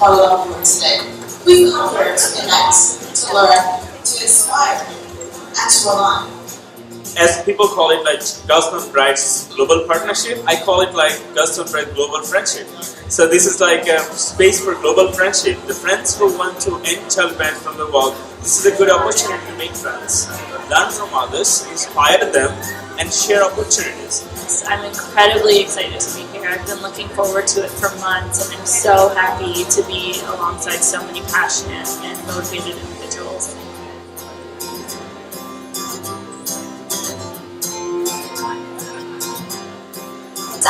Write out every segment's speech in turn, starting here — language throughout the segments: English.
our loved ones today. We've come here to connect, to learn, to inspire, and to align. As people call it like Girls Brides Global Partnership, I call it like Girls Brides Global Friendship. So this is like a space for global friendship. The friends who want to end child marriage from the world, this is a good opportunity to make friends, learn from others, inspire them, and share opportunities. I'm incredibly excited to be here. I've been looking forward to it for months, and I'm so happy to be alongside so many passionate and motivated individuals.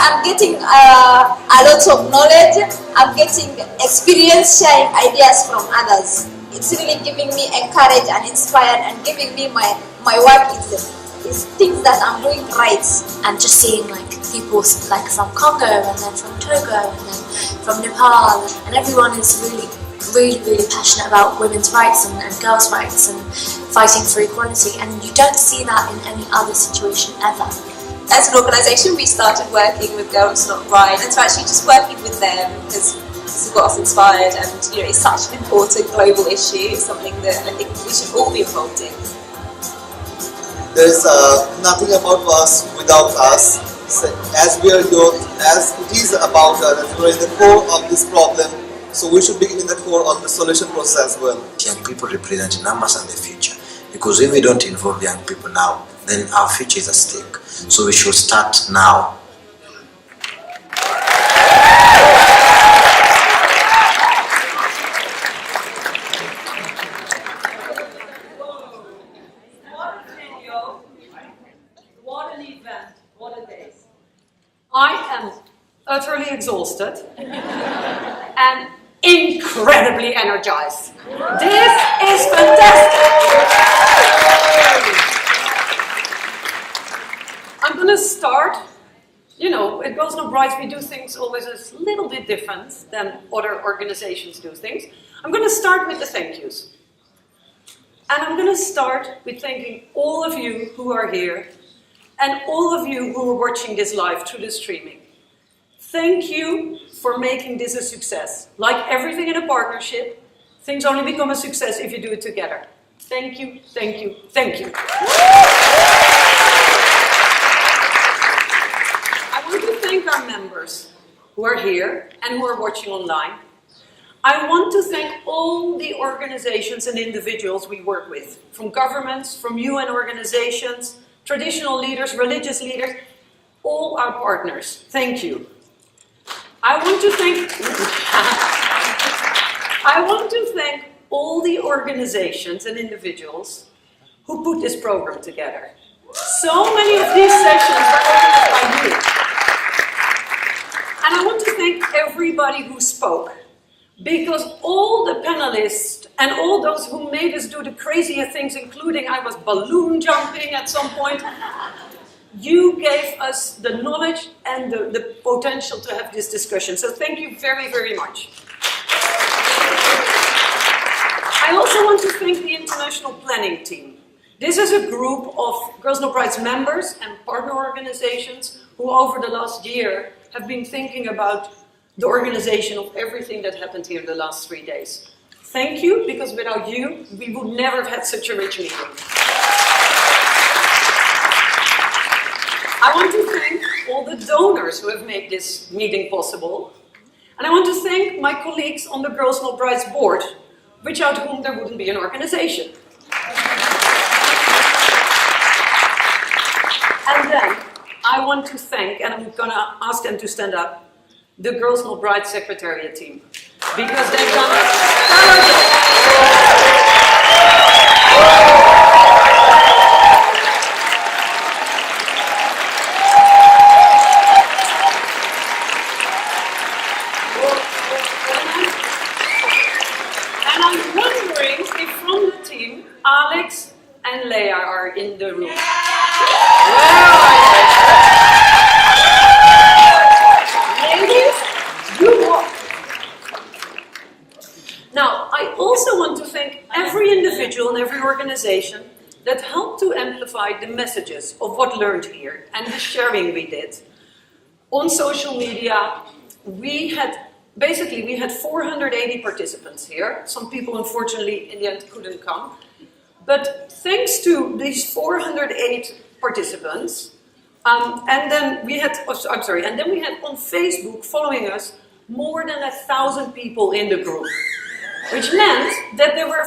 I'm getting a lot of knowledge. I'm getting experience, sharing ideas from others. It's really giving me encouraged and inspired, and giving me my work is things that I'm doing right. And just seeing like people like from Congo and then from Togo and then from Nepal, and everyone is really passionate about women's rights and girls' rights and fighting for equality, and you don't see that in any other situation ever. As an organisation, we started working with Girls Not Bride, and so actually just working with them has got us inspired, and it's such an important global issue. It's something that I think we should all be involved in. There's nothing about us without us. As we are youth, as it is about us, as we're in the core of this problem, so we should be in the core of the solution process as well. Young people represent numbers and the future, because if we don't involve young people now, then our future is at stake. So we should start now. What an event, what a day. I am utterly exhausted and incredibly energized. This is fantastic. I'm going to start, at Girls Not Brides we do things always a little bit different than other organizations do things. I'm going to start with the thank yous. And I'm going to start with thanking all of you who are here and all of you who are watching this live through the streaming. Thank you for making this a success. Like everything in a partnership, things only become a success if you do it together. Thank you, thank you, thank you. I want to thank our members who are here and who are watching online. I want to thank all the organizations and individuals we work with, from governments, from UN organizations, traditional leaders, religious leaders, all our partners. Thank you. I want to thank all the organizations and individuals who put this program together. So many of these sessions were organized by you. And I want to thank everybody who spoke, because all the panelists and all those who made us do the crazier things, including I was balloon jumping at some point, you gave us the knowledge and the potential to have this discussion. So thank you very, very much. I also want to thank the International Planning Team. This is a group of Girls Not Brides members and partner organizations who over the last year have been thinking about the organization of everything that happened here in the last 3 days. Thank you, because without you, we would never have had such a rich meeting. I want to thank all the donors who have made this meeting possible. And I want to thank my colleagues on the Girls Not Brides board, without whom there wouldn't be an organization. And then I want to thank, and I'm going to ask them to stand up, the Girls Not Brides Secretariat team, because they've done a stellar job. And I'm wondering if from the team, Alex and Leah are in the room. Where are they? Now, I also want to thank every individual and every organization that helped to amplify the messages of what learned here and the sharing we did. On social media, we had basically we had 480 participants here. Some people unfortunately in the end couldn't come. But thanks to these 408 participants, and then we had on Facebook following us more than 1,000 people in the group, which meant that there were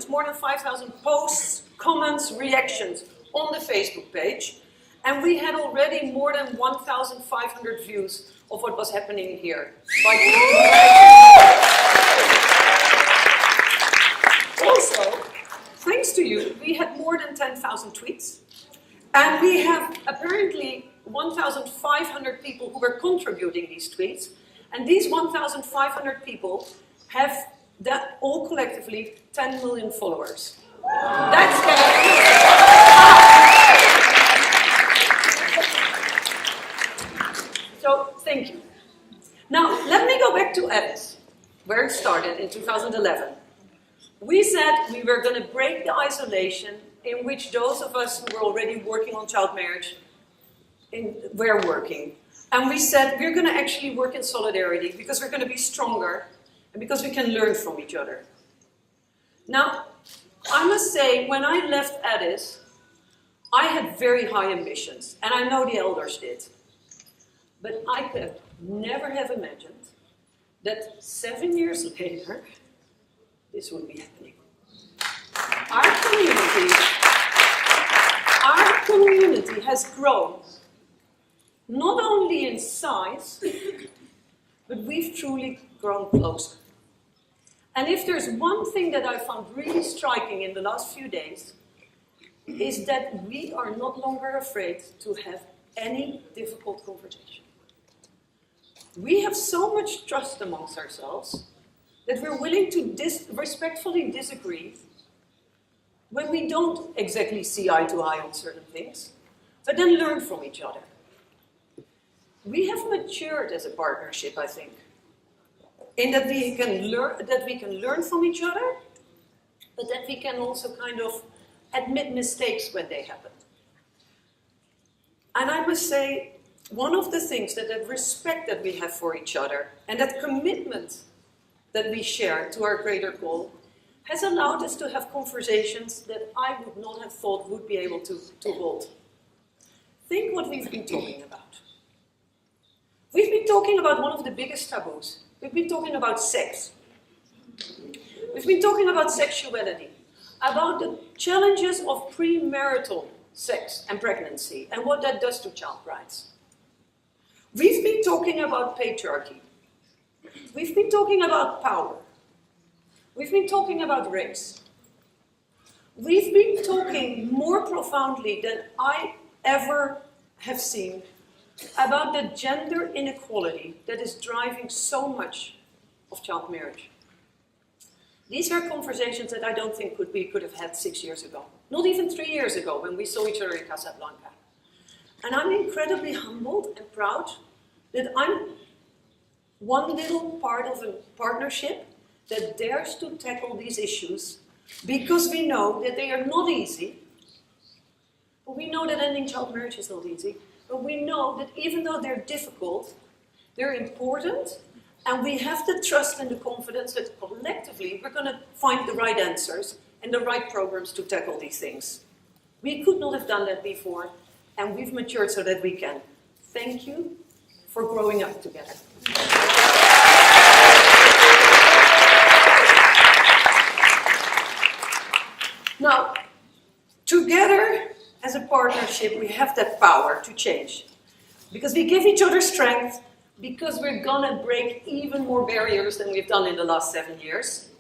more than 5,000 posts, comments, reactions on the Facebook page, and we had already more than 1,500 views of what was happening here. Also, thanks to you, we had more than 10,000 tweets. And we have apparently 1,500 people who were contributing these tweets. And these 1,500 people have all collectively 10 million followers. That's So, thank you. Now, let me go back to Addis, where it started in 2011. We said we were going to break the isolation in which those of us who were already working on child marriage were working. And we said we're going to actually work in solidarity because we're going to be stronger and because we can learn from each other. Now, I must say, when I left Addis, I had very high ambitions, and I know the elders did. But I could never have imagined that 7 years later, this would be happening. Our community has grown, not only in size, but we've truly grown closer. And if there's one thing that I found really striking in the last few days, is that we are no longer afraid to have any difficult conversation. We have so much trust amongst ourselves that we're willing to respectfully disagree when we don't exactly see eye to eye on certain things, but then learn from each other. We have matured as a partnership, I think, in that we can learn from each other, but that we can also kind of admit mistakes when they happen. And I must say, one of the things that respect that we have for each other and that commitment that we share to our greater goal has allowed us to have conversations that I would not have thought would be able to hold. Think what we've been talking about. We've been talking about one of the biggest taboos. We've been talking about sex. We've been talking about sexuality, about the challenges of premarital sex and pregnancy and what that does to child rights. We've been talking about patriarchy. We've been talking about power. We've been talking about race. We've been talking more profoundly than I ever have seen about the gender inequality that is driving so much of child marriage. These are conversations that I don't think we could have had 6 years ago. Not even 3 years ago when we saw each other in Casablanca. And I'm incredibly humbled and proud that I'm one little part of a partnership that dares to tackle these issues because we know that they are not easy. But we know that ending child marriage is not easy. But we know that even though they're difficult, they're important, and we have the trust and the confidence that collectively we're going to find the right answers and the right programs to tackle these things. We could not have done that before, and we've matured so that we can. Thank you for growing up together. Now, together as a partnership, we have that power to change. Because we give each other strength, because we're going to break even more barriers than we've done in the last 7 years.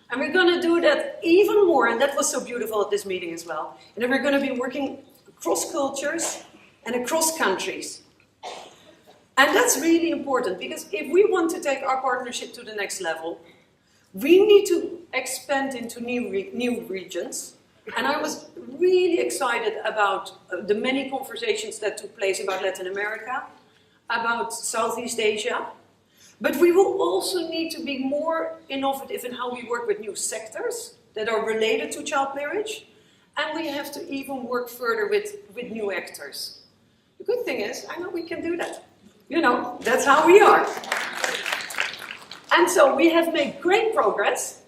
And we're going to do that even more, and that was so beautiful at this meeting as well. And then we're going to be working across cultures and across countries. And that's really important, because if we want to take our partnership to the next level, we need to expand into new regions. And I was really excited about the many conversations that took place about Latin America, about Southeast Asia. But we will also need to be more innovative in how we work with new sectors that are related to child marriage. And we have to even work further with new actors. The good thing is, I know we can do that. You know, that's how we are. And so we have made great progress,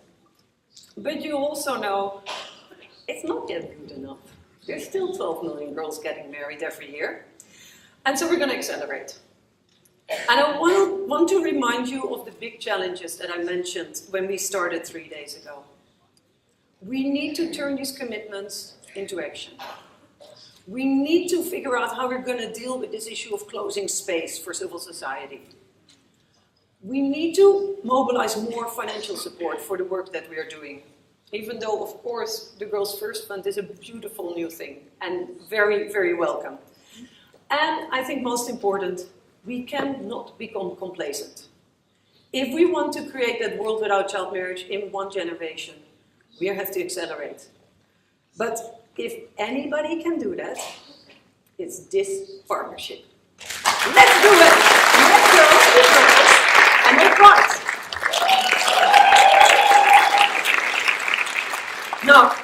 but you also know it's not yet good enough. There's still 12 million girls getting married every year. And so we're going to accelerate. And I want to remind you of the big challenges that I mentioned when we started 3 days ago. We need to turn these commitments into action. We need to figure out how we're going to deal with this issue of closing space for civil society. We need to mobilize more financial support for the work that we are doing. Even though, of course, the Girls First Fund is a beautiful new thing and very, very welcome. And I think most important, we cannot become complacent. If we want to create that world without child marriage in one generation, we have to accelerate. But if anybody can do that, it's this partnership. Let's do it! Let's go with girls and make rights. Now,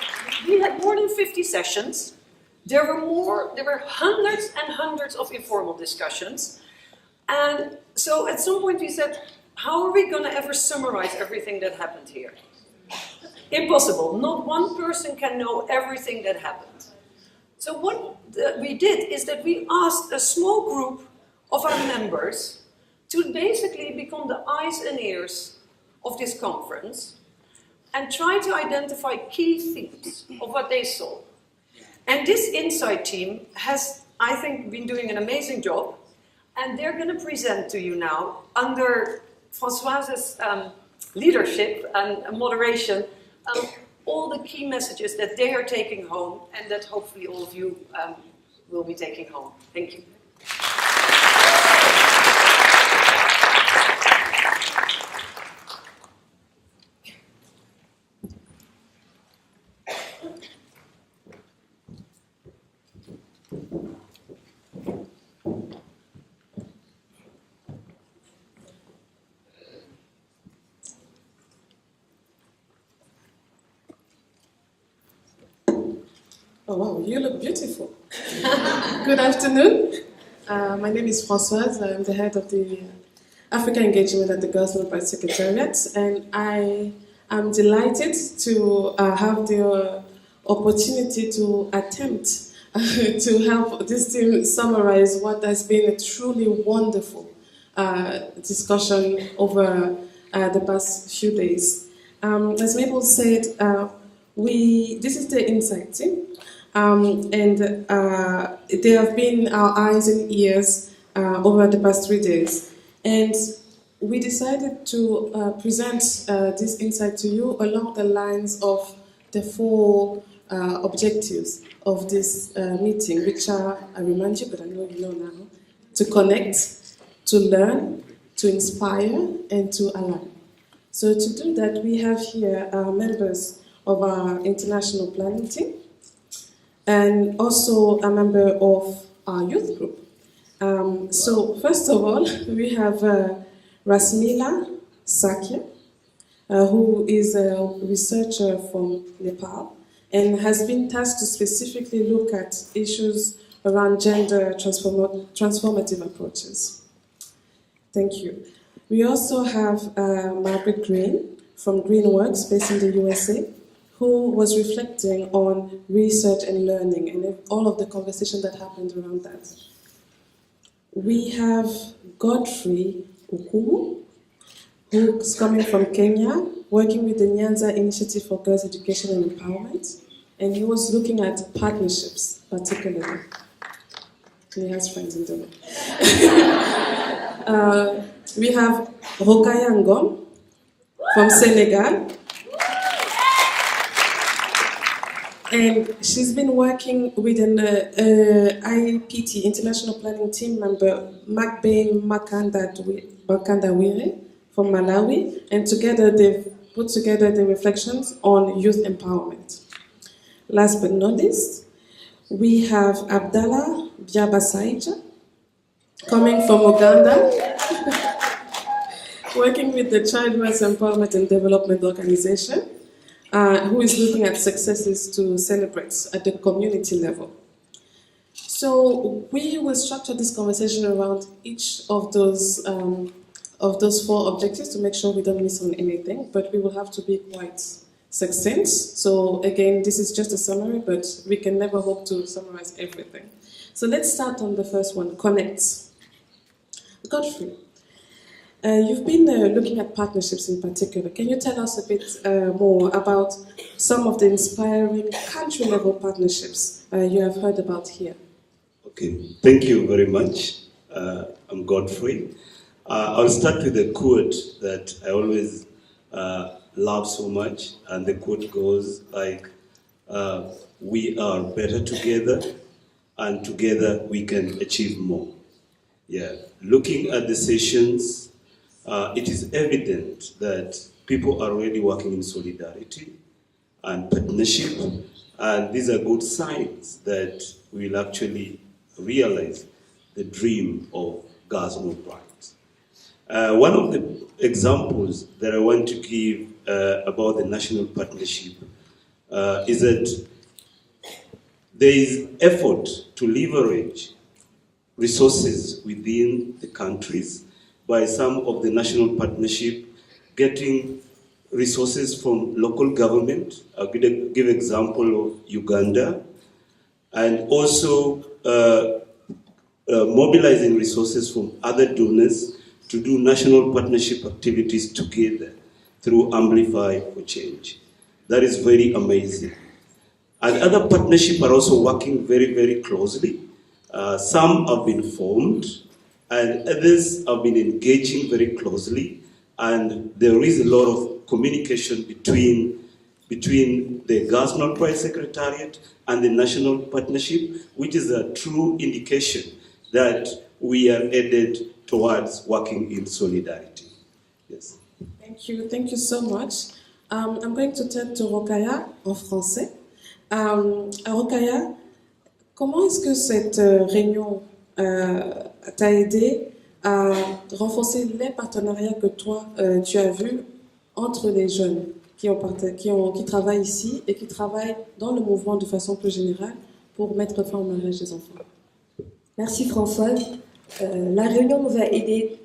we had more than 50 sessions. There were hundreds and hundreds of informal discussions. And so at some point we said, how are we going to ever summarize everything that happened here? Impossible. Not one person can know everything that happened. So what we did is that we asked a small group of our members to basically become the eyes and ears of this conference and try to identify key themes of what they saw. And this insight team has, I think, been doing an amazing job, and they're going to present to you now, under Françoise's leadership and moderation, all the key messages that they are taking home and that hopefully all of you will be taking home. Thank you. Oh wow, you look beautiful. Good afternoon. My name is Françoise. I'm the head of the Africa Engagement at the Girls No Pride Secretariat, and I am delighted to have the opportunity to attempt to help this team summarize what has been a truly wonderful discussion over the past few days. As Mabel said, this is the Insight team. And they have been our eyes and ears over the past 3 days. And we decided to present this insight to you along the lines of the 4 objectives of this meeting, which are, I remind you, but I know you know now, to connect, to learn, to inspire, and to align. So to do that, we have here members of our international planning team, and also a member of our youth group. So first of all, we have Rasmila Sakya, who is a researcher from Nepal and has been tasked to specifically look at issues around gender transformative approaches. Thank you. We also have Margaret Green from Greenworks, based in the USA, who was reflecting on research and learning and all of the conversation that happened around that. We have Godfrey Ukumu, who's coming from Kenya, working with the Nyanza Initiative for Girls' Education and Empowerment, and he was looking at partnerships, particularly. He has friends in the room. We have Rokaya Ngom from Senegal, and she's been working with an IPT, International Planning Team member, Makbane Makandawire from Malawi, and together they've put together the reflections on youth empowerment. Last but not least, we have Abdallah Byabasaija, coming from Uganda, working with the Child Rights Empowerment and Development Organization, who is looking at successes to celebrate at the community level. So we will structure this conversation around each of those of those 4 objectives to make sure we don't miss on anything, but we will have to be quite succinct. So again, this is just a summary, but we can never hope to summarize everything. So let's start on the first one, connect. Godfrey, you've been looking at partnerships in particular. Can you tell us a bit more about some of the inspiring country-level partnerships you have heard about here? Okay, thank you very much. I'm Godfrey. I'll start with a quote that I always love so much, and the quote goes like, we are better together, and together we can achieve more. Yeah, looking at the sessions, it is evident that people are really working in solidarity and partnership, and these are good signs that we'll actually realize the dream of girls' movement rights. One of the examples that I want to give about the national partnership is that there is effort to leverage resources within the countries by some of the national partnership getting resources from local government. I'll give example of Uganda, and also mobilizing resources from other donors to do national partnership activities together through Amplify for Change. That is very amazing. And other partnerships are also working very, very closely. Some have been formed, and others have been engaging very closely. And there is a lot of communication between the Girls' Non-Price Secretariat and the National Partnership, which is a true indication that we are headed towards working in solidarity. Yes. Thank you so much. I'm going to turn to Rokaya en français. Rokaya, comment est-ce que cette réunion t'a aidé à renforcer les partenariats que toi tu as vus entre les jeunes qui travaillent ici et qui travaillent dans le mouvement de façon plus générale pour mettre fin au mariage des enfants? Merci Françoise. La réunion nous a aidés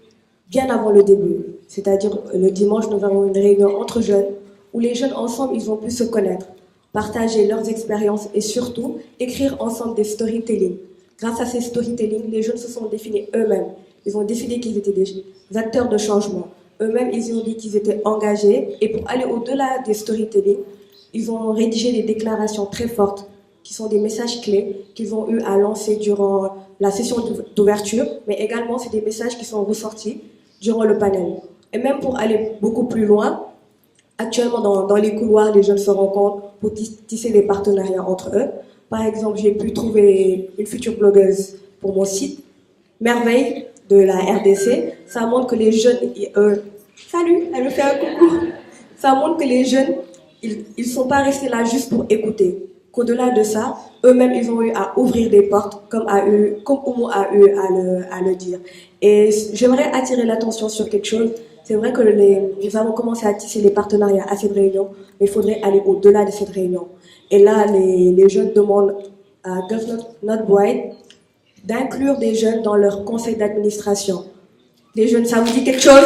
bien avant le début. C'est-à-dire le dimanche, nous avons une réunion entre jeunes où les jeunes ensemble, ils ont pu se connaître, partager leurs expériences et surtout écrire ensemble des storytelling. Grâce à ces storytelling, les jeunes se sont définis eux-mêmes. Ils ont décidé qu'ils étaient des acteurs de changement. Eux-mêmes, ils ont dit qu'ils étaient engagés et pour aller au-delà des storytelling, ils ont rédigé des déclarations très fortes qui sont des messages clés qu'ils ont eu à lancer durant la session d'ouverture, mais également c'est des messages qui sont ressortis durant le panel. Et même pour aller beaucoup plus loin, actuellement dans les couloirs, les jeunes se rencontrent pour tisser des partenariats entre eux. Par exemple, j'ai pu trouver une future blogueuse pour mon site, Merveille de la RDC. Ça montre que les jeunes... salut, elle me fait un coucou. Ça montre que les jeunes, ils ne sont pas restés là juste pour écouter. Qu'au-delà de ça, eux-mêmes, ils ont eu à ouvrir des portes, comme Oumo a eu à le dire. Et j'aimerais attirer l'attention sur quelque chose. C'est vrai que nous avons commencé à tisser les partenariats à cette réunion, mais il faudrait aller au-delà de cette réunion. Et là, les jeunes demandent à Girls Not White d'inclure des jeunes dans leur conseil d'administration. Les jeunes, ça vous dit quelque chose?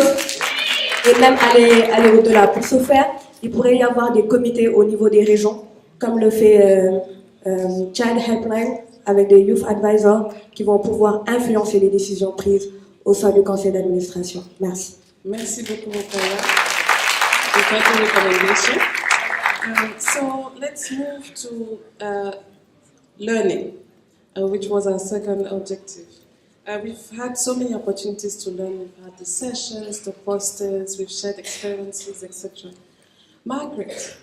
Et même aller au-delà. Pour ce faire, il pourrait y avoir des comités au niveau des régions, comme le fait Child Helpline avec des Youth Advisors qui vont pouvoir influencer les décisions prises au sein du conseil d'administration. Merci. Merci beaucoup, Rokaya. Thank you for the recommendation. So let's move to learning, which was our second objective. We've had so many opportunities to learn. We've had the sessions, the posters, we've shared experiences, etc. Margaret,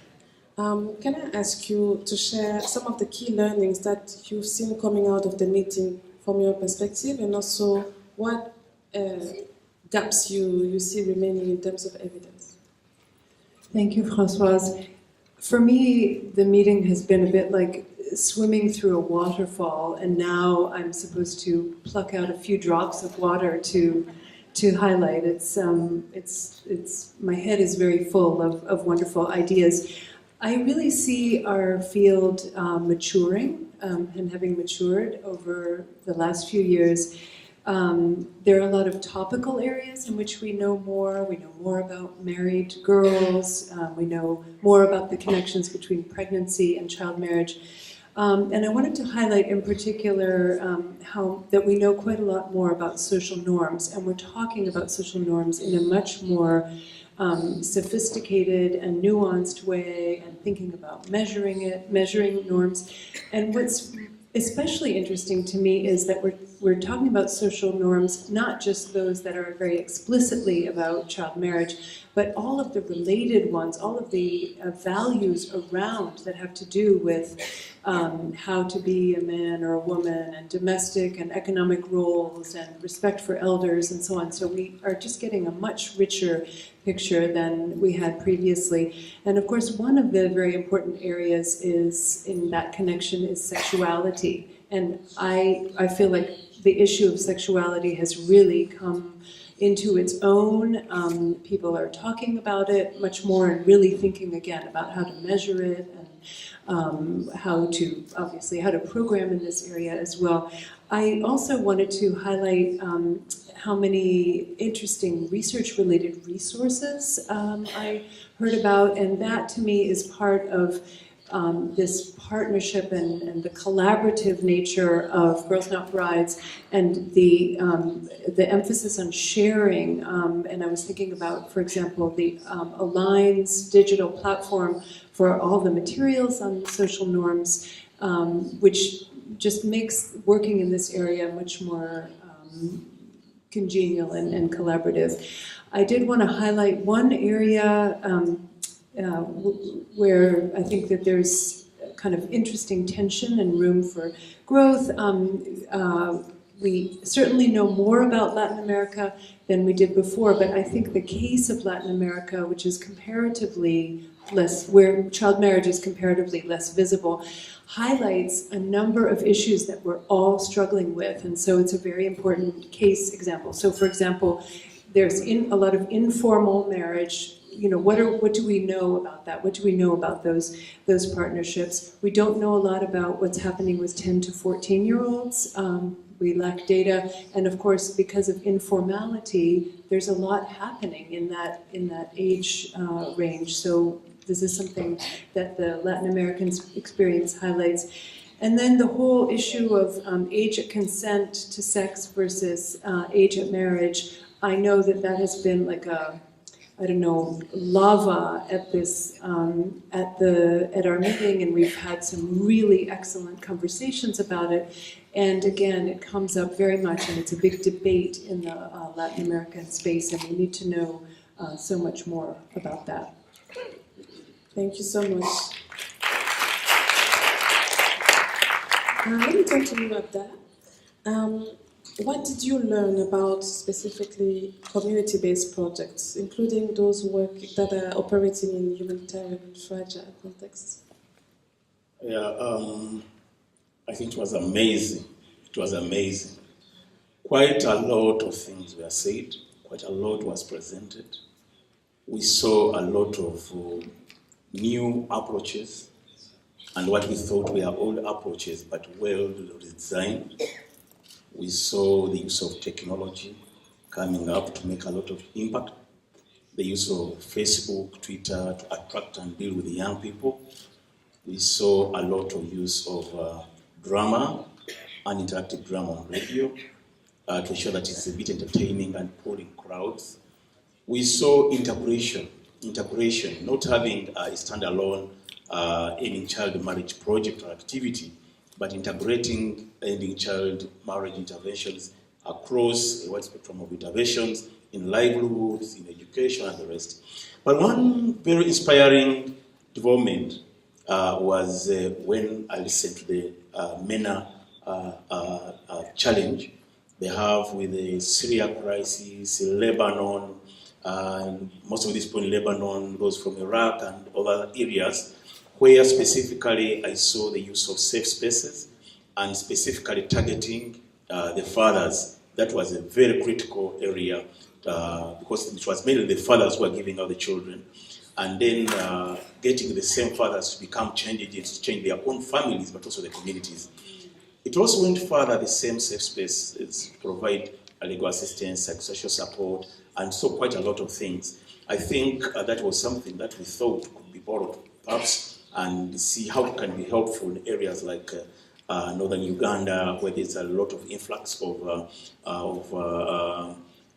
can I ask you to share some of the key learnings that you've seen coming out of the meeting from your perspective, and also what gaps you see remaining in terms of evidence? Thank you, Françoise. For me, the meeting has been a bit like swimming through a waterfall, and now I'm supposed to pluck out a few drops of water to highlight. It's my head is very full of wonderful ideas. I really see our field maturing and having matured over the last few years. There are a lot of topical areas in which we know more. We know more about married girls. We know more about the connections between pregnancy and child marriage. And I wanted to highlight in particular how that we know quite a lot more about social norms, and we're talking about social norms in a much more sophisticated and nuanced way, and thinking about measuring norms. And what's especially interesting to me is that we're talking about social norms, not just those that are very explicitly about child marriage, but all of the related ones, all of the values around that have to do with how to be a man or a woman, and domestic and economic roles, and respect for elders, and so on. So we are just getting a much richer picture than we had previously. And of course, one of the very important areas is in that connection is sexuality. And I feel like the issue of sexuality has really come into its own. People are talking about it much more and really thinking again about how to measure it, and how to program in this area as well. I also wanted to highlight how many interesting research-related resources I heard about, and that to me is part of this partnership and the collaborative nature of Girls Not Brides, and the emphasis on sharing. And I was thinking about, for example, the Align's digital platform for all the materials on social norms, which just makes working in this area much more congenial and collaborative. I did want to highlight one area where I think that there's kind of interesting tension and room for growth. We certainly know more about Latin America than we did before, but I think the case of Latin America, which is comparatively less, where child marriage is comparatively less visible, highlights a number of issues that we're all struggling with, and so it's a very important case example. So, for example, there's a lot of informal marriage. You know, what do we know about that? What do we know about those partnerships? We don't know a lot about what's happening with 10 to 14-year-olds. We lack data, and of course, because of informality, there's a lot happening in that age range. So this is something that the Latin American experience highlights. And then the whole issue of age at consent to sex versus age at marriage. I know that has been like a, I don't know, lava at this at our meeting, and we've had some really excellent conversations about it. And again, it comes up very much, and it's a big debate in the Latin American space, and we need to know so much more about that. Thank you so much. Let me turn to you, Abdallah. What did you learn about specifically community-based projects, including those that are operating in humanitarian and fragile contexts? Yeah, I think it was amazing. It was amazing. Quite a lot of things were said. Quite a lot was presented. We saw a lot of new approaches, and what we thought were old approaches, but well designed. We saw the use of technology coming up to make a lot of impact. The use of Facebook, Twitter to attract and deal with the young people. We saw a lot of use of drama and interactive drama on radio to ensure that it's a bit entertaining and pulling crowds. We saw integration, not having a standalone ending child marriage project or activity, but integrating ending child marriage interventions across a wide spectrum of interventions in livelihoods, in education, and the rest. But one very inspiring development was when I listened to the MENA challenge they have with the Syria crisis, Lebanon, and most of these people in Lebanon, those from Iraq and other areas, where specifically I saw the use of safe spaces and specifically targeting the fathers. That was a very critical area because it was mainly the fathers who were giving out the children, and then getting the same fathers to become change agents, to change their own families, but also the communities. It also went further, the same safe spaces provide legal assistance, psychosocial support, and so quite a lot of things. I think that was something that we thought could be borrowed perhaps and see how it can be helpful in areas like northern Uganda, where there's a lot of influx of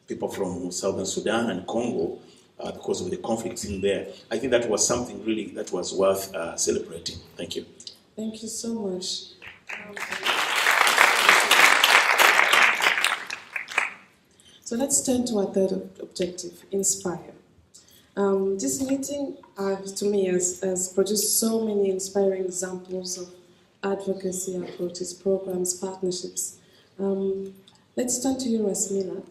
people from southern Sudan and Congo because of the conflicts in there. I think that was something really that was worth celebrating. Thank you. Thank you so much. So let's turn to our third objective, inspire. This meeting, to me, has produced so many inspiring examples of advocacy approaches, programs, partnerships. Let's turn to you, Rasmila.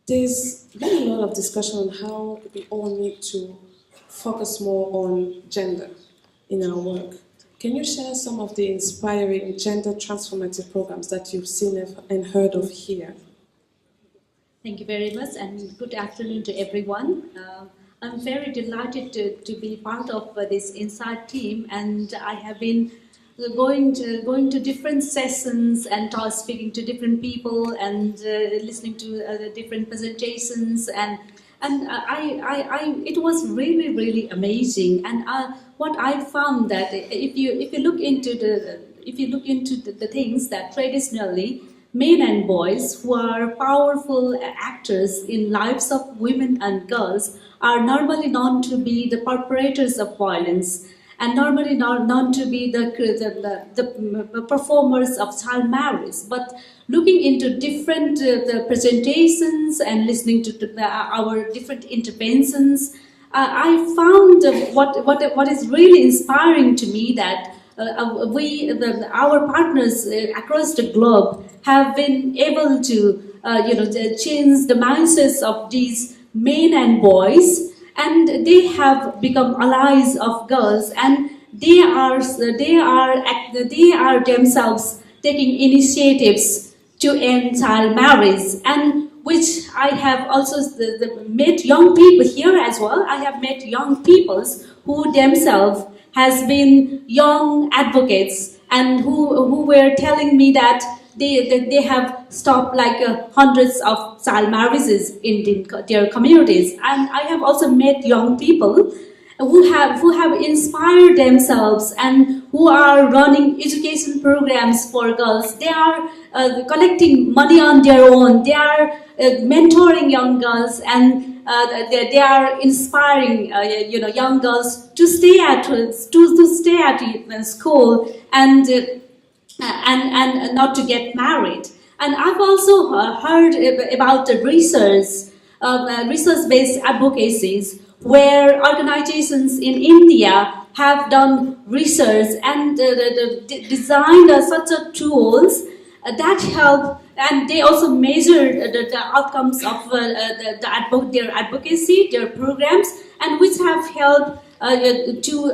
There's been a lot of discussion on how we all need to focus more on gender in our work. Can you share some of the inspiring gender transformative programs that you've seen and heard of here? Thank you very much, and good afternoon to everyone. I'm very delighted to be part of this Insight team, and I have been going to different sessions and speaking to different people and listening to different presentations, and it was really amazing. And what I found that if you look into the things that traditionally men and boys who are powerful actors in lives of women and girls are normally known to be the perpetrators of violence and normally known to be the performers of child marriage. But looking into different the presentations and listening to our different interventions, I found what is really inspiring to me that our partners across the globe have been able to change the mindsets of these men and boys, and they have become allies of girls, and they are themselves taking initiatives to end child marriage, and which I have also met young people here as well. I have met young people who themselves has been young advocates and who were telling me that they have stopped like hundreds of child marriages in their communities. And I have also met young people who have inspired themselves and who are running education programs for girls. They are collecting money on their own. They are mentoring young girls, and they are inspiring young girls to stay at school and not to get married. And I've also heard about the research-based advocacies, where organizations in India have done research and designed such tools that help, and they also measure the outcomes of their advocacy, their programs, and which have helped to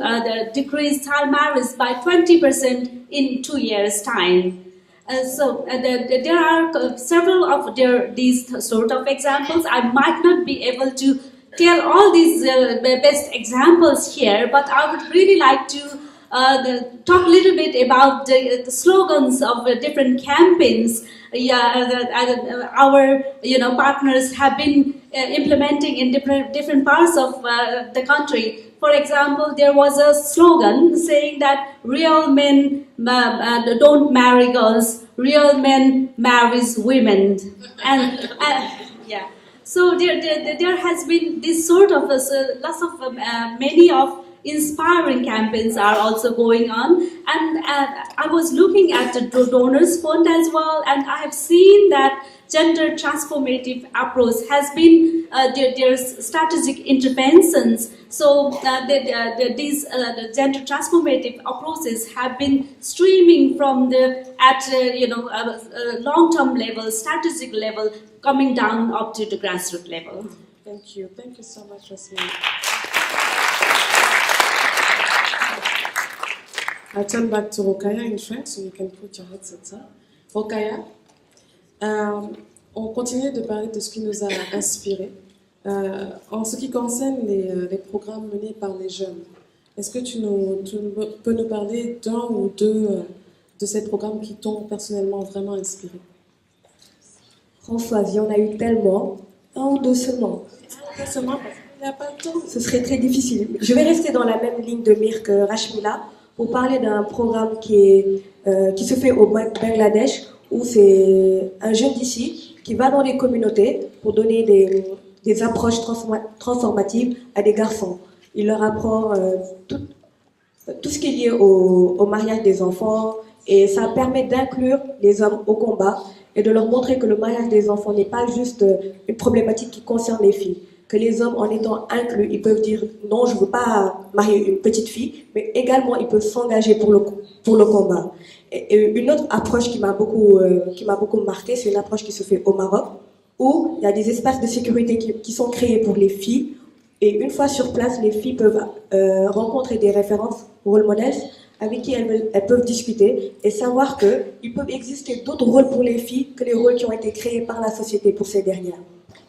decrease child marriage by 20% in 2 years' time. There are several of these sort of examples. I might not be able to tell all these best examples here, but I would really like to talk a little bit about the slogans of different campaigns. Our partners have been implementing in different parts of the country. For example, there was a slogan saying that real men don't marry girls, real men marries women, and yeah. So there has been this sort of lots of many of inspiring campaigns are also going on, and I was looking at the donors fund as well, and I have seen that gender transformative approach has been there's strategic interventions. So these gender transformative approaches have been streaming from long-term level, strategic level, coming down up to the grassroots level. Thank you so much, Rasmila. I'll turn back to Rokaya in French, so you can put your headsets up. Rokaya, on continue de parler de ce qui nous a inspiré. En ce qui concerne les programmes menés par les jeunes, est-ce que tu peux nous parler d'un ou deux de ces programmes qui t'ont personnellement vraiment inspiré? Françoise, il y en a eu tellement, un ou deux seulement. Seulement parce qu'il n'y a pas de temps. Ce serait très difficile. Je vais rester dans la même ligne de mire que Rashmila pour parler d'un programme qui se fait au Bangladesh, où c'est un jeune d'ici qui va dans les communautés pour donner des approches transformatives à des garçons. Il leur apprend tout ce qui est lié au mariage des enfants, et ça permet d'inclure les hommes au combat et de leur montrer que le mariage des enfants n'est pas juste une problématique qui concerne les filles. Que les hommes, en étant inclus, ils peuvent dire non, je ne veux pas marier une petite fille, mais également ils peuvent s'engager pour le combat. Et une autre approche qui m'a beaucoup marqué, c'est une approche qui se fait au Maroc, où il y a des espaces de sécurité qui sont créés pour les filles. Et une fois sur place, les filles peuvent rencontrer des références, role models, avec qui elles peuvent discuter et savoir qu'il peut exister d'autres rôles pour les filles que les rôles qui ont été créés par la société pour ces dernières.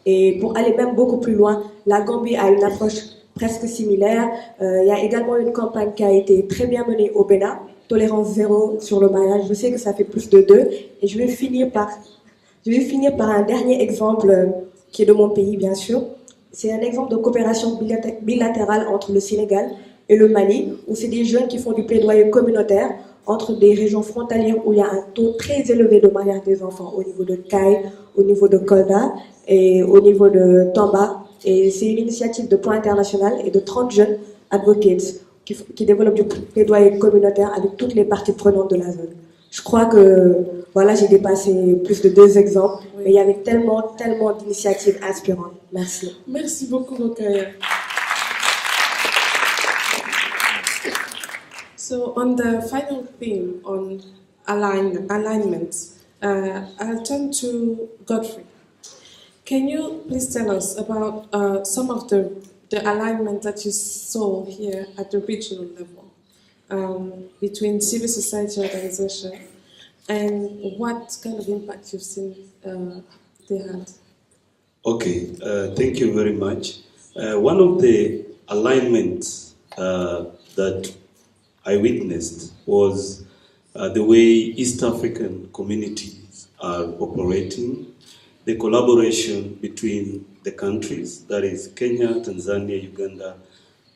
Et pour aller même beaucoup plus loin, la Gambie a une approche presque similaire. Il y a également une campagne qui a été très bien menée au Bénin, tolérance zéro sur le mariage. Je sais que ça fait plus de 2. Et je vais finir par un dernier exemple qui est de mon pays, bien sûr. C'est un exemple de coopération bilatérale entre le Sénégal et le Mali, où c'est des jeunes qui font du plaidoyer communautaire entre des régions frontalières où il y a un taux très élevé de mariage des enfants, au niveau de Kay, au niveau de Kolda et au niveau de Tamba. Et c'est une initiative de Point International et de 30 jeunes advocates qui développent du plaidoyer communautaire avec toutes les parties prenantes de la zone. Je crois que voilà, j'ai dépassé plus de 2 exemples, mais il y avait tellement d'initiatives inspirantes. Merci. Merci beaucoup, Rokaya. So on the final theme on alignment, I'll turn to Godfrey. Can you please tell us about some of the alignment that you saw here at the regional level between civil society organizations, and what kind of impact you've seen they had? Okay, thank you very much. One of the alignments that I witnessed was the way East African communities are operating, the collaboration between the countries, that is Kenya, Tanzania, Uganda,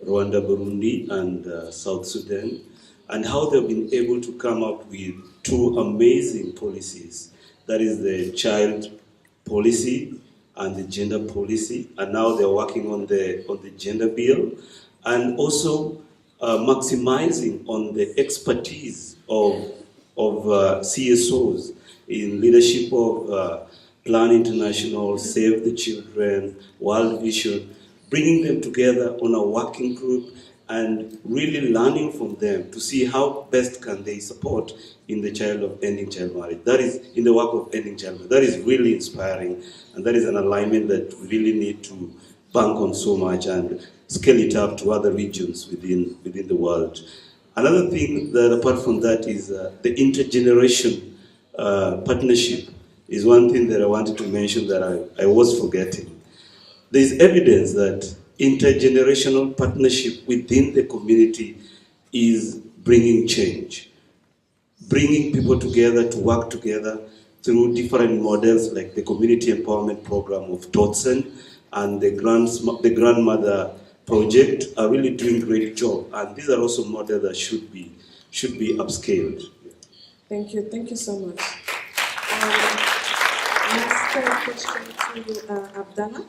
Rwanda, Burundi, and South Sudan, and how they've been able to come up with 2 amazing policies, that is the child policy and the gender policy, and now they're working on the gender bill, and also maximizing on the expertise of CSOs in leadership of Plan International, Save the Children, World Vision, bringing them together on a working group and really learning from them to see how best can they support in the child of ending child marriage. That is in the work of ending child marriage. That is really inspiring, and that is an alignment that we really need to bank on so much and scale it up to other regions within the world. Another thing that apart from that is the intergeneration partnership is one thing that I wanted to mention that I was forgetting. There is evidence that intergenerational partnership within the community is bringing change, bringing people together to work together through different models like the Community Empowerment Program of Totsen and the Grandmother Project are really doing a great job. And these are also models that should be upscaled. Thank you so much. Next question to Abdallah.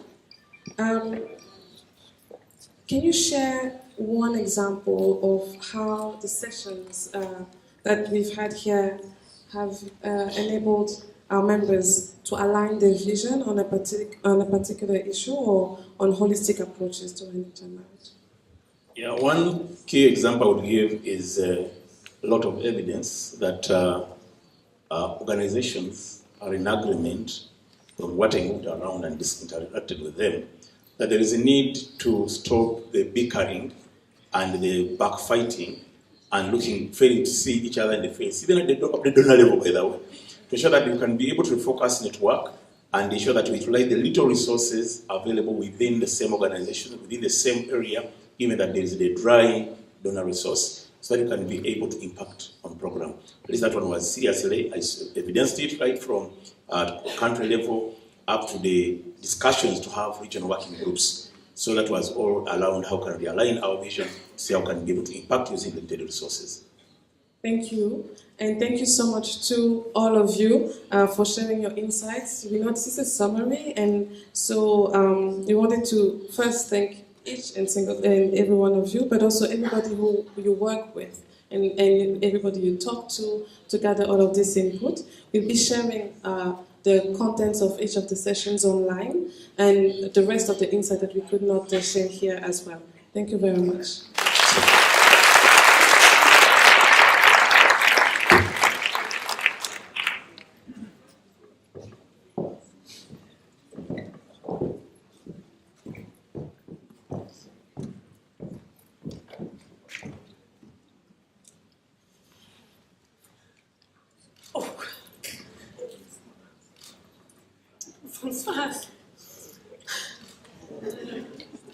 Can you share one example of how the sessions that we've had here have enabled our members to align their vision on a particular issue or on holistic approaches to ending marriage? Yeah, one key example I would give is a lot of evidence that organizations are in agreement from what I moved around and interacted with them, that there is a need to stop the bickering and the backfighting and failing to see each other in the face, even at the donor level, by the way, to ensure that we can be able to refocus network and ensure that we utilize the little resources available within the same organization, within the same area, given that there is a dry donor resource, so that you can be able to impact on program. At least that one was seriously, I evidenced it right from country level up to the discussions to have regional working groups. So that was all around how can we align our vision to see how can we be able to impact using limited resources. Thank you. And thank you so much to all of you for sharing your insights. We know this is a summary, and so we wanted to first thank each and every one of you, but also everybody who you work with and everybody you talk to gather all of this input. We'll be sharing the contents of each of the sessions online and the rest of the insight that we could not share here as well. Thank you very much. Françoise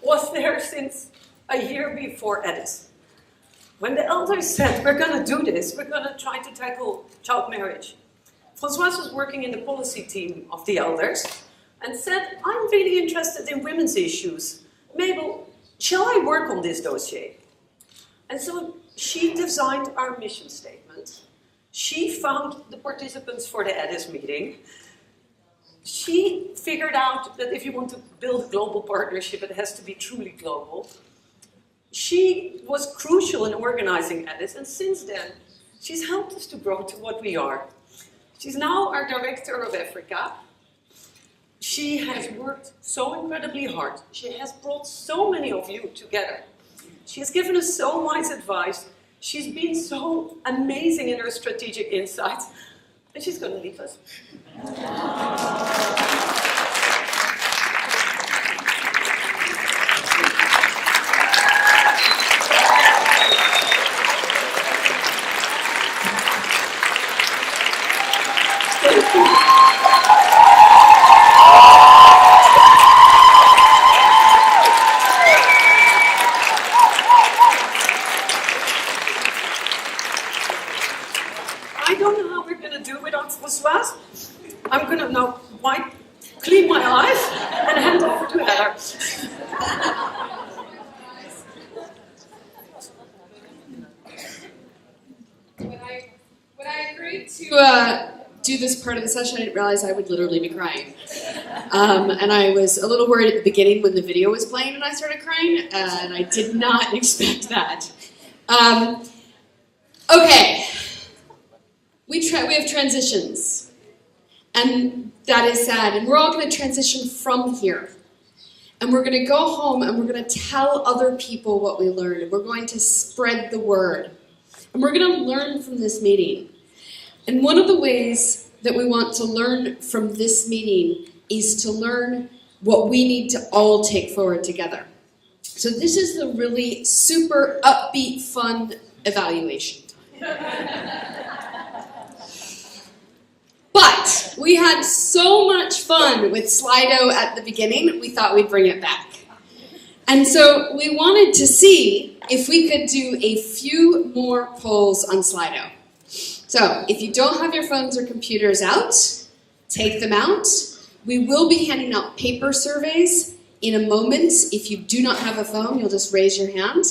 was there since a year before Edis. When the elders said, we're going to do this, we're going to try to tackle child marriage, Françoise was working in the policy team of the elders and said, I'm really interested in women's issues. Mabel, shall I work on this dossier? And so she designed our mission statement. She found the participants for the Edis meeting. She figured out that if you want to build a global partnership, it has to be truly global. She was crucial in organizing Edis, and since then, she's helped us to grow to what we are. She's now our Director of Africa. She has worked so incredibly hard. She has brought so many of you together. She has given us so wise advice. She's been so amazing in her strategic insights. And she's going to leave us. I don't know how we're going to do without Françoise. I'm going to now clean my eyes and hand over to Heather. When I agreed to do this part of the session, I didn't realize I would literally be crying. And I was a little worried at the beginning when the video was playing and I started crying, and I did not expect that. Okay. We have transitions, and that is sad, and we're all going to transition from here, and we're going to go home and we're going to tell other people what we learned, and we're going to spread the word, and we're going to learn from this meeting. And one of the ways that we want to learn from this meeting is to learn what we need to all take forward together. So this is the really super upbeat, fun evaluation. But we had so much fun with Slido at the beginning, we thought we'd bring it back. And so we wanted to see if we could do a few more polls on Slido. So if you don't have your phones or computers out, take them out. We will be handing out paper surveys in a moment. If you do not have a phone, you'll just raise your hand.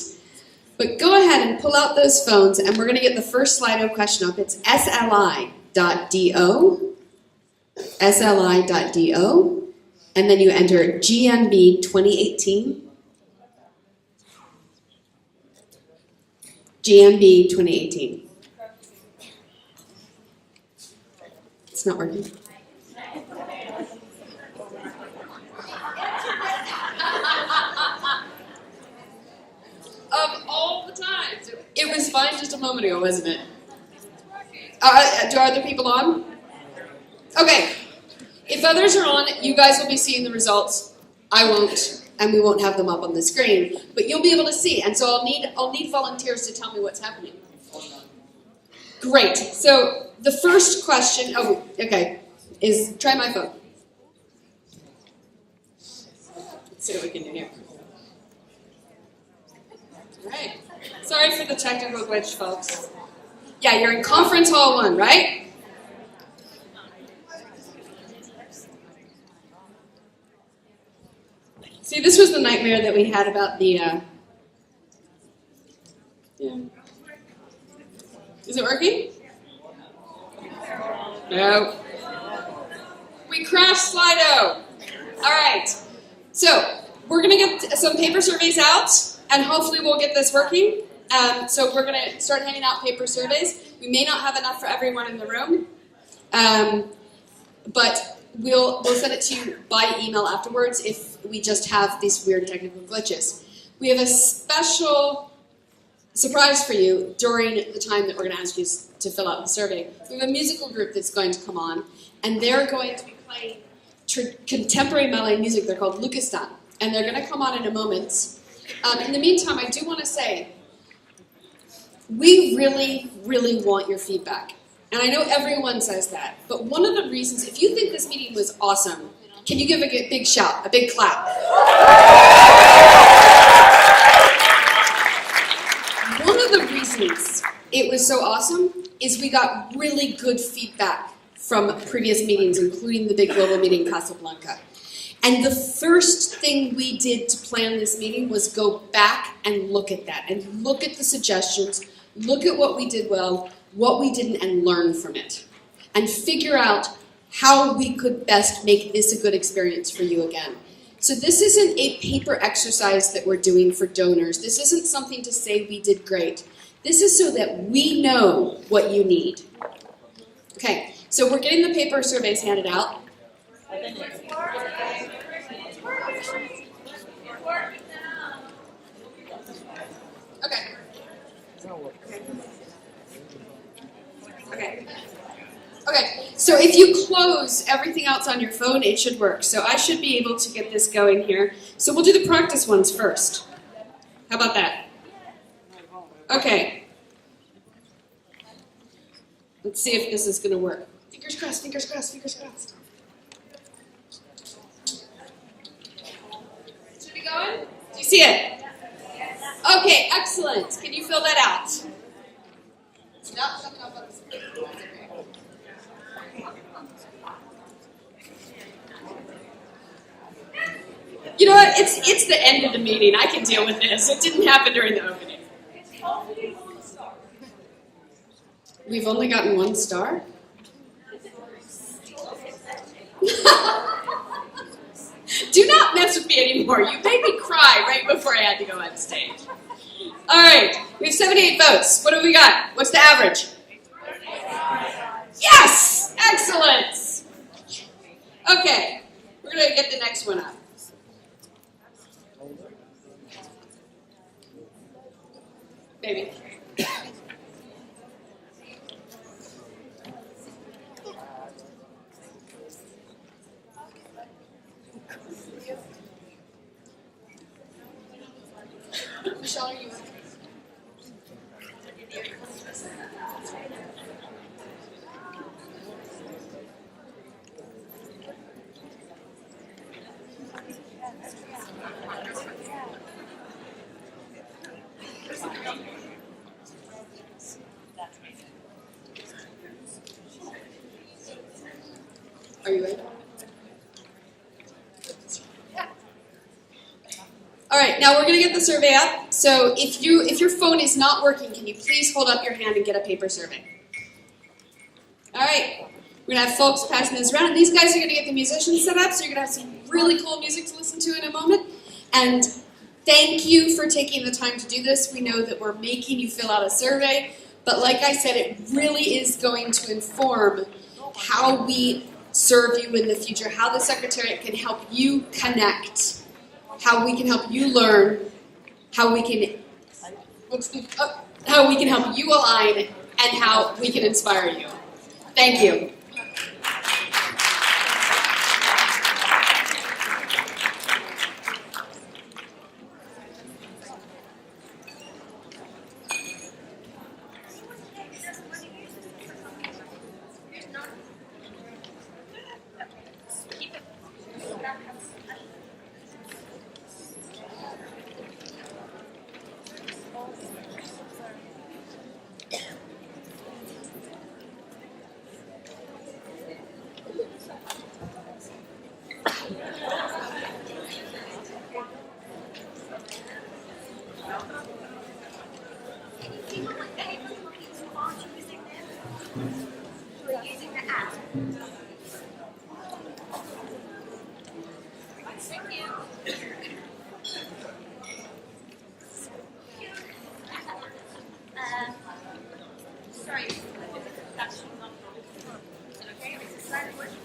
But go ahead and pull out those phones, and we're going to get the first Slido question up. It's sli.do, sli.do, and then you enter GMB 2018. GMB 2018. It's not working. Of all the times. It was fine just a moment ago, wasn't it? Do other people on? Okay. If others are on, you guys will be seeing the results. I won't, and we won't have them up on the screen. But you'll be able to see, and so I'll need volunteers to tell me what's happening. Great. So the first question, is try my phone. Let's see what we can do here. All right. Sorry for the technical glitch, folks. Yeah, you're in conference hall 1, right? See, this was the nightmare that we had about the, yeah. Is it working? No. We crashed Slido. All right. So we're going to get some paper surveys out, and hopefully we'll get this working. So we're going to start handing out paper surveys. We may not have enough for everyone in the room, but we'll send it to you by email afterwards if we just have these weird technical glitches. We have a special surprise for you during the time that we're going to ask you to fill out the survey. We have a musical group that's going to come on, and they're going to be playing contemporary Malay music. They're called Lukistan, and they're going to come on in a moment. In the meantime, I do want to say, we really, really want your feedback. And I know everyone says that, but one of the reasons, if you think this meeting was awesome, can you give a big shout, a big clap? One of the reasons it was so awesome is we got really good feedback from previous meetings, including the big global meeting in Casablanca. And the first thing we did to plan this meeting was go back and look at that, and look at the suggestions, look at what we did well, what we didn't, and learn from it. And figure out how we could best make this a good experience for you again. So this isn't a paper exercise that we're doing for donors. This isn't something to say we did great. This is so that we know what you need. Okay, so we're getting the paper surveys handed out. Okay. Okay, so if you close everything else on your phone, it should work. So I should be able to get this going here. So we'll do the practice ones first. How about that? Okay. Let's see if this is going to work. Fingers crossed, fingers crossed, fingers crossed. Should we going? Do you see it? Okay, excellent. Can you fill that out? It's not coming up on the screen. You know what? It's the end of the meeting. I can deal with this. It didn't happen during the opening. We've only gotten 1 star? Do not mess with me anymore. You made me cry right before I had to go on stage. All right, we have 78 votes. What have we got? What's the average? Yes! Excellent! Okay, we're going to get the next one up. Maybe. Michelle, are you? Are you ready? All right, now we're going to get the survey up. So if your phone is not working, can you please hold up your hand and get a paper survey? All right, we're going to have folks passing this around. And these guys are going to get the musicians set up, so you're going to have some really cool music to listen to in a moment. And thank you for taking the time to do this. We know that we're making you fill out a survey, but like I said, it really is going to inform how we serve you in the future, how the Secretariat can help you connect, how we can help you learn, how we can help you align, and how we can inspire you. Thank you. for using the app. Thank you. Sorry, that's not okay. Is this slide working?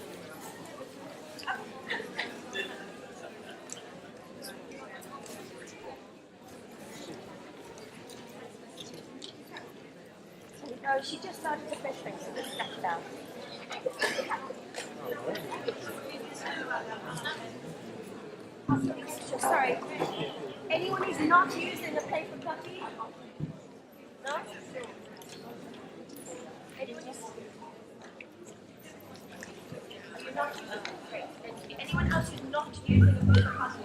No, she just started the fish thing, so just left down. Sorry. Anyone who's not using a paper copy? No? Anyone who's... You're not using it? Great. Anyone else who's not using a paper copy?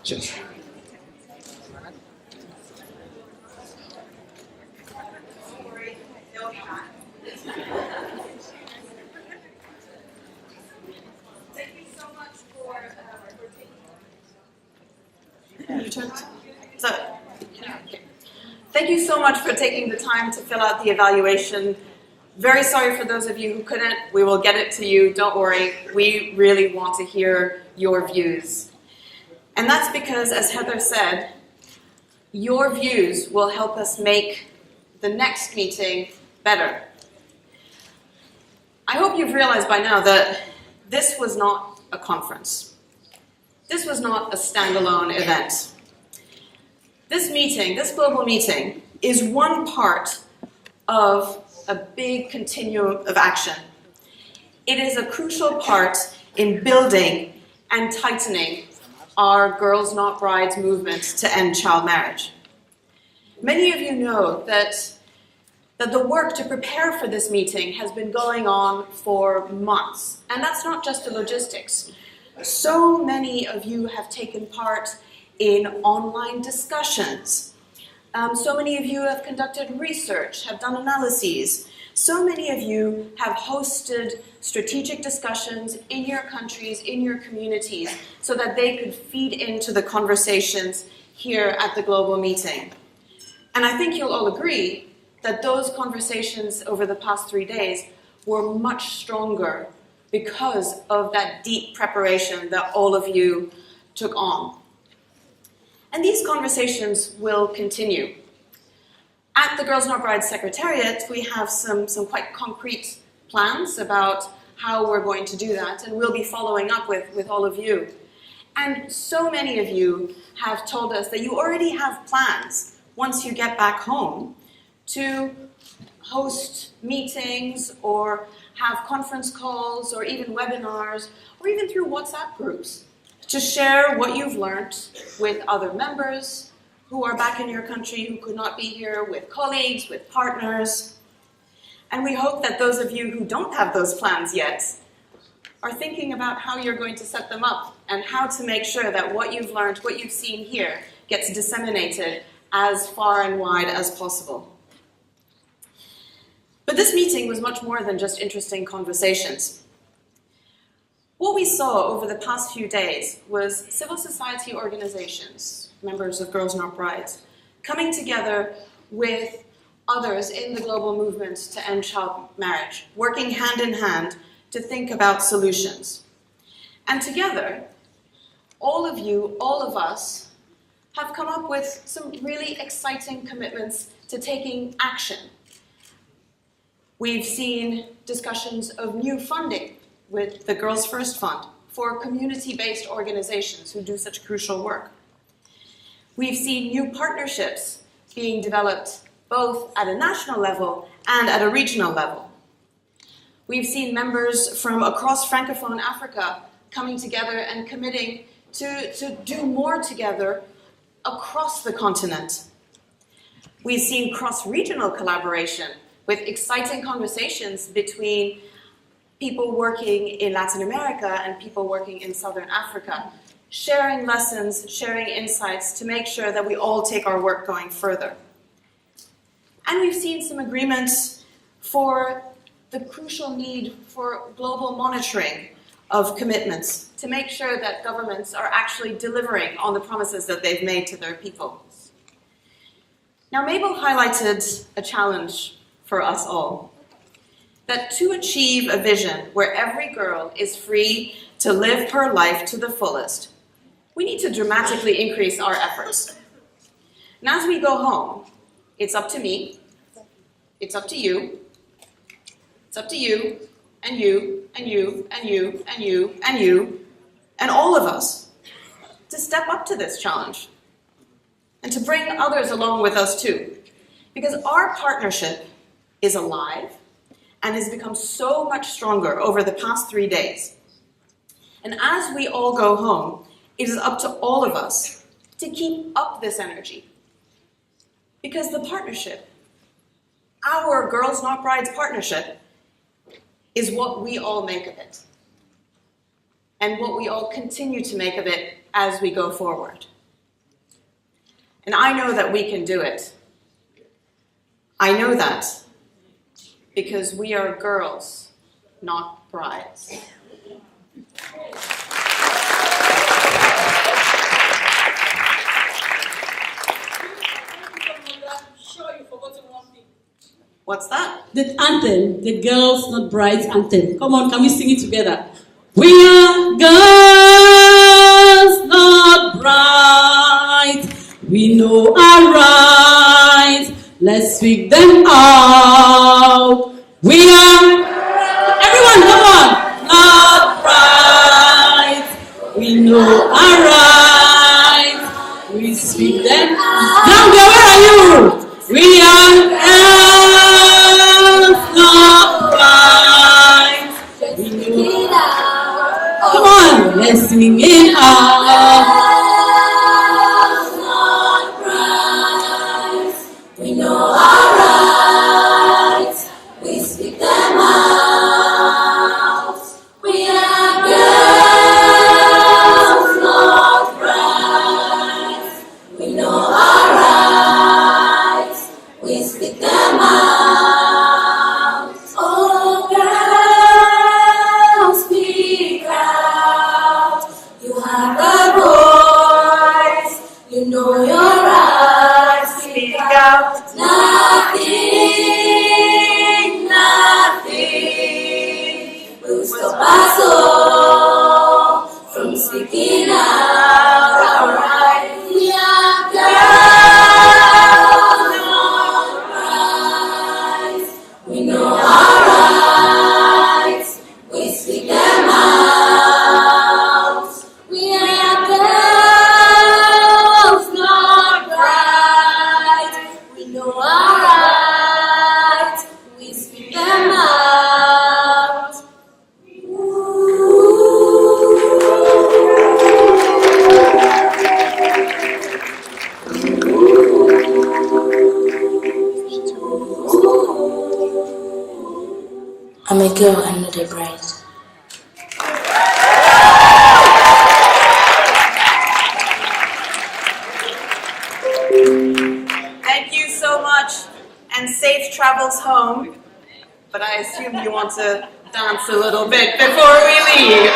Cheers. Thank you so much for taking the time to fill out the evaluation. Very sorry for those of you who couldn't. We will get it to you. Don't worry. We really want to hear your views. And that's because, as Heather said, your views will help us make the next meeting better. I hope you've realized by now that this was not a conference. This was not a standalone event. This meeting, this global meeting, is one part of a big continuum of action. It is a crucial part in building and tightening our Girls Not Brides movement to end child marriage. Many of you know that the work to prepare for this meeting has been going on for months. And that's not just the logistics. So many of you have taken part in online discussions. So many of you have conducted research, have done analyses. So many of you have hosted strategic discussions in your countries, in your communities, so that they could feed into the conversations here at the global meeting. And I think you'll all agree that those conversations over the past 3 days were much stronger because of that deep preparation that all of you took on. And these conversations will continue. At the Girls Not Brides Secretariat, we have some quite concrete plans about how we're going to do that, and we'll be following up with all of you. And so many of you have told us that you already have plans once you get back home to host meetings or have conference calls or even webinars or even through WhatsApp groups to share what you've learned with other members who are back in your country who could not be here, with colleagues, with partners. And we hope that those of you who don't have those plans yet are thinking about how you're going to set them up and how to make sure that what you've learned, what you've seen here, gets disseminated as far and wide as possible. But this meeting was much more than just interesting conversations. What we saw over the past few days was civil society organizations, members of Girls Not Brides, coming together with others in the global movement to end child marriage, working hand in hand to think about solutions. And together, all of you, all of us, have come up with some really exciting commitments to taking action. We've seen discussions of new funding with the Girls First Fund for community-based organizations who do such crucial work. We've seen new partnerships being developed both at a national level and at a regional level. We've seen members from across Francophone Africa coming together and committing to do more together across the continent. We've seen cross-regional collaboration with exciting conversations between people working in Latin America and people working in Southern Africa, sharing lessons, sharing insights to make sure that we all take our work going further. And we've seen some agreements for the crucial need for global monitoring of commitments to make sure that governments are actually delivering on the promises that they've made to their people. Now, Mabel highlighted a challenge for us all, that to achieve a vision where every girl is free to live her life to the fullest, we need to dramatically increase our efforts. And as we go home, it's up to me, it's up to you, it's up to you, and you, and you, and you, and you, and you, and all of us to step up to this challenge and to bring others along with us too. Because our partnership is alive and has become so much stronger over the past 3 days. And as we all go home, it is up to all of us to keep up this energy. Because the partnership, our Girls Not Brides partnership, is what we all make of it. And what we all continue to make of it as we go forward. And I know that we can do it. I know that because we are girls, not brides. What's that? The anthem, the girls, not brides anthem. Come on, can we sing it together? We are girls, not brides. We know our rights. Let's speak them out. We are, everyone, come on. Not brides. We know our rights. We speak them out. Now, where are you? We are girls, not brides. We know. Come on, let's sing it out. We know our rights, we speak them out. We are girls, not brides. We know our rights, we speak them out. Oh, girls, speak out. You have a voice, you know your rights. Speak out. Nothing will stop us all from speaking out our rights. We are girls, not brides. We know our rights, we speak them out. We are girls, not brides. We know our rights, we speak them out. I'm a girl, I'm not a bride. Thank you so much, and safe travels home. But I assume you want to dance a little bit before we leave.